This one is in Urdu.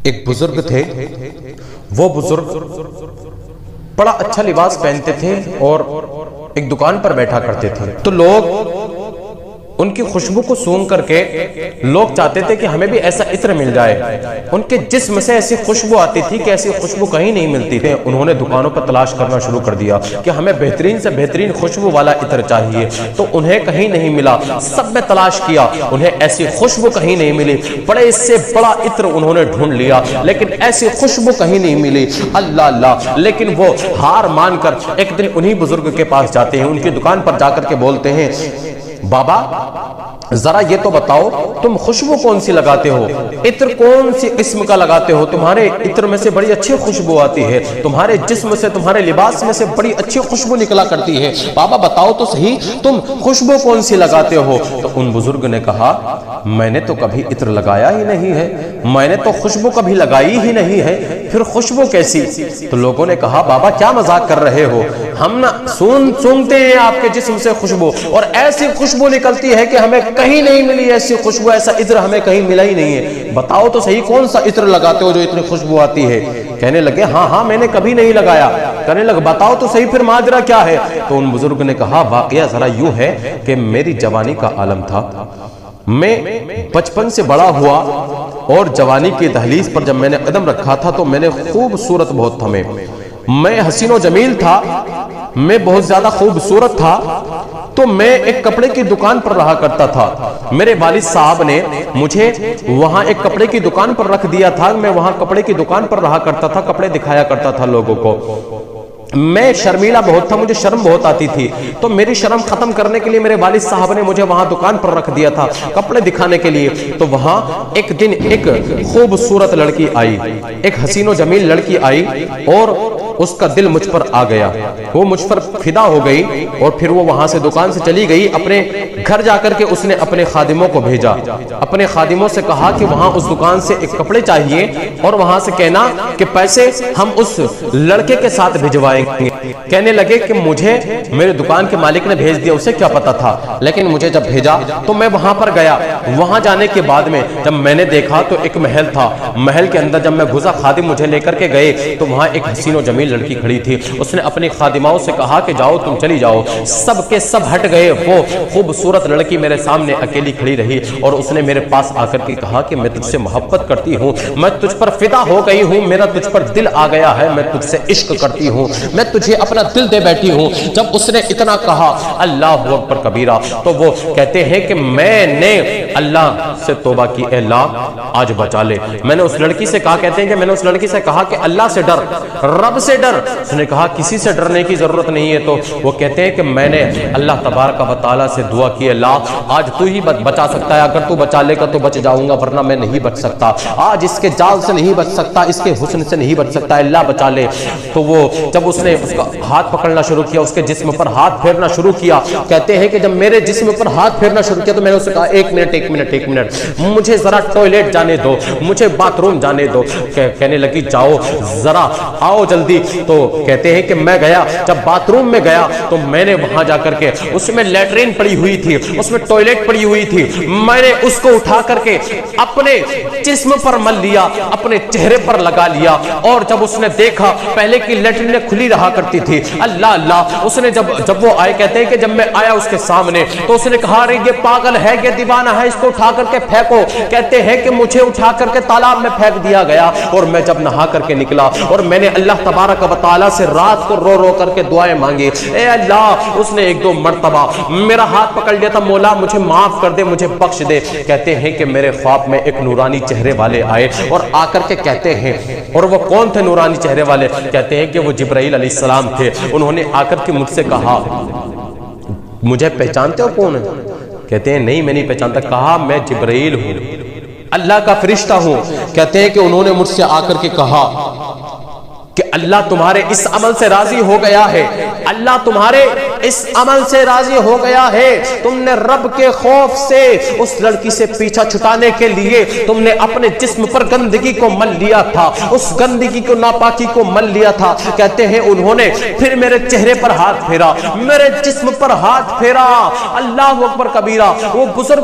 ایک بزرگ تھے، وہ بزرگ بڑا اچھا لباس پہنتے تھے اور ایک دکان پر بیٹھا کرتے تھے، تو لوگ ان کی خوشبو کو سونگ کر کے لوگ چاہتے تھے کہ ہمیں بھی ایسا عطر مل جائے۔ ان کے جسم سے ایسی خوشبو آتی تھی کہ ایسی خوشبو کہیں نہیں ملتی تھی۔ انہوں نے دکانوں پر تلاش کرنا شروع کر دیا کہ ہمیں بہترین سے بہترین خوشبو والا عطر چاہیے، تو انہیں کہیں نہیں ملا۔ سب میں تلاش کیا، انہیں ایسی خوشبو کہیں نہیں ملی۔ بڑے سے بڑا عطر انہوں نے ڈھونڈ لیا لیکن ایسی خوشبو کہیں نہیں ملی۔ اللہ اللہ، لیکن وہ ہار مان کر ایک دن انہی بزرگ کے پاس جاتے ہیں، ان کی دکان پر جا کر کے بولتے ہیں، بابا ذرا یہ تو بتاؤ تم خوشبو کون سی لگاتے ہو، عطر کون سی قسم کا لگاتے ہو؟ تمہارے عطر میں سے بڑی اچھی خوشبو آتی ہے، تمہارے جسم سے، تمہارے لباس میں سے بڑی اچھی خوشبو نکلا کرتی ہے، بابا بتاؤ تو صحیح تم خوشبو کون سی لگاتے ہو؟ تو ان بزرگ نے کہا، میں نے تو کبھی عطر لگایا ہی نہیں ہے، میں نے تو خوشبو کبھی لگائی ہی نہیں ہے، پھر خوشبو کیسی؟ تو لوگوں نے کہا، بابا کیا مذاق کر رہے ہو، ہم نہ سونگتے ہیں آپ کے جسم سے خوشبو، اور ایسی خوشبو نکلتی ہے کہ ہمیں کہیں نہیں ملی ایسی خوشبو، ایسا عطر ہمیں کہیں ملا ہی نہیں ہے، بتاؤ تو صحیح کون سا عطر لگاتے ہو جو اتنی خوشبو آتی ہے؟ کہنے لگے، ہاں میں نے کبھی نہیں لگایا۔ کہنے لگے، بتاؤ تو صحیح پھر ماجرا کیا ہے؟ تو ان بزرگ نے کہا، واقعہ ذرا یوں ہے کہ میری جوانی کا عالم تھا، میں بچپن سے بڑا ہوا اور جوانی کی دہلیز پر جب میں نے قدم رکھا تھا تو میں نے خوبصورت بہت تھا، میں حسین و جمیل تھا، میں بہت زیادہ خوبصورت تھا، تو میں ایک کپڑے کی دکان پر رہا کرتا تھا، میرے والد صاحب نے مجھے وہاں ایک کپڑے کی دکان پر رکھ دیا تھا، میں وہاں کپڑے کی دکان پر رہا کرتا تھا، کپڑے دکھایا کرتا تھا لوگوں کو۔ میں شرمیلا بہت تھا، مجھے شرم بہت آتی تھی، تو میری شرم ختم کرنے کے لیے میرے والد صاحب نے مجھے وہاں دکان پر رکھ دیا تھا کپڑے دکھانے کے لیے۔ تو وہاں ایک دن ایک خوبصورت لڑکی آئی، ایک حسین و جمیل لڑکی آئی، اور اس کا دل مجھ پر آ گیا، وہ مجھ پر فدا ہو گئی، اور پھر وہ وہاں سے دکان سے چلی گئی۔ اپنے گھر جا کر کے اس نے اپنے خادموں کو بھیجا، اپنے خادموں سے کہا کہ وہاں اس دکان سے ایک کپڑے چاہیے، اور وہاں سے کہنا کہ پیسے ہم اس لڑکے کے ساتھ بھجوائیں گے۔ کہنے لگے کہ مجھے میرے دکان کے مالک نے بھیج دیا، اسے کیا پتا تھا، لیکن مجھے جب بھیجا تو میں وہاں پر گیا۔ وہاں جانے کے بعد میں جب میں نے دیکھا تو ایک محل تھا، محل کے اندر جب میں گھسا، خادم مجھے لے کر کے گئے تو وہاں ایک حسین و جمیل لڑکی کھڑی تھی۔ اس نے اپنی خادماؤں سے کہا کہ جاؤ تم چلی جاؤ، سب کے سب ہٹ گئے، وہ خوبصورت لڑکی میرے سامنے اکیلی کھڑی رہی، اور اس نے میرے پاس آ کر کے کہا کہ میں تجھ سے محبت کرتی ہوں، میں تجھ پر فدا ہو گئی ہوں، میرا تجھ پر دل آ گیا ہے، میں تجھ سے عشق کرتی ہوں، میں تجھے اپنا دل دے بیٹھی ہوں۔ جب اس نے اتنا کہا، اللہ اکبر کبیرہ، تو وہ کہتے ہیں کہ میں نے اللہ سے توبہ کی، اے اللہ آج بچا لے۔ میں نے اس لڑکی سے کہا، کہتے ہیں کہ میں نے اس لڑکی سے کہا کہ اللہ سے ڈر، رب سے ڈر۔ اس نے کہا کسی سے ڈرنے کی ضرورت نہیں ہے۔ تو وہ کہتے ہیں کہ میں نے اللہ تبارک و تعالیٰ سے دعا کی، اللہ آج تو ہی بچا سکتا ہے، اگر تو بچا لے گا تو بچ جاؤں گا، ورنہ میں نہیں بچ سکتا، آج اس کے جال سے نہیں بچ سکتا، اس کے حسن سے نہیں بچ سکتا، اللہ بچا لے۔ تو وہ جب اس نے اس کا ہاتھ پکڑنا شروع کیا، اس کے جسم پر ہاتھ پھیرنا شروع کیا، کہتے ہیں کہ جب میرے جسم پر ہاتھ پھیرنا شروع کیا تو میں نے اسے کہا، ایک منٹ مجھے ذرا ٹوائلٹ جانے دو، مجھے باتھ روم جانے دو۔ کہنے لگی جاؤ ذرا آؤ جلدی۔ تو کہتے ہیں کہ میں گیا، جب باتھ روم میں گیا تو میں نے وہاں جا کر کے اس میں لیٹرین پڑی ہوئی تھی، اس میں ٹوائلٹ پڑی ہوئی تھی، میں نے اس کو اٹھا کر کے اپنے جسم پر مل لیا، اپنے چہرے پر لگا لیا، اور جب اس نے دیکھا پہلے کی لیٹرین کھلی رہا کرتی تھی، اللہ اللہ، اس نے جب وہ آئے، کہتے ہیں کہ جب میں آیا اس کے سامنے تو اس نے کہا، ارے یہ پاگل ہے، یہ دیوانہ ہے، اس کو اٹھا کر کے پھینکو۔ کہتے ہیں کہ مجھے اٹھا کر کے تالاب میں پھینک دیا گیا، اور میں جب نہا کر کے نکلا اور میں نے اللہ تبارک و تعالیٰ سے رات کو رو رو کر کے دعائیں مانگی، اے اللہ، اس نے ایک دو مرتبہ میرا ہاتھ پکڑ لیا تھا، مولا مجھے معاف کر دے، مجھے بخش دے۔ کہتے ہیں کہ میرے خواب میں ایک نورانی چہرے والے آئے اور آ کر کے کہتے ہیں، اور وہ کون تھے نورانی چہرے والے؟ کہتے ہیں کہ وہ جبرائیل علیہ السلام تھے۔ انہوں نے آ کر کے مجھ سے کہا، مجھے پہچانتے ہو کون ہے؟ کہتے ہیں نہیں میں نہیں پہچانتا۔ کہا میں جبرائیل ہوں، اللہ کا فرشتہ ہوں۔ کہتے ہیں کہ انہوں نے مجھ سے آ کر کے کہا کہ اللہ تمہارے اس عمل سے راضی ہو گیا ہے، اللہ تمہارے اس عمل سے راضی ہو گیا ہے، تم نے رب کے خوف سے اس لڑکی سے پیچھا چھٹانے کے لیے تم نے اپنے جسم پر گندگی کو مل لیا تھا، اس گندگی کو، ناپاکی کو مل لیا تھا۔ کہتے ہیں انہوں نے پھر میرے چہرے پر ہاتھ پھیرا، میرے جسم پر ہاتھ پھیرا، اللہ اکبر کبیرہ۔ وہ بزرگ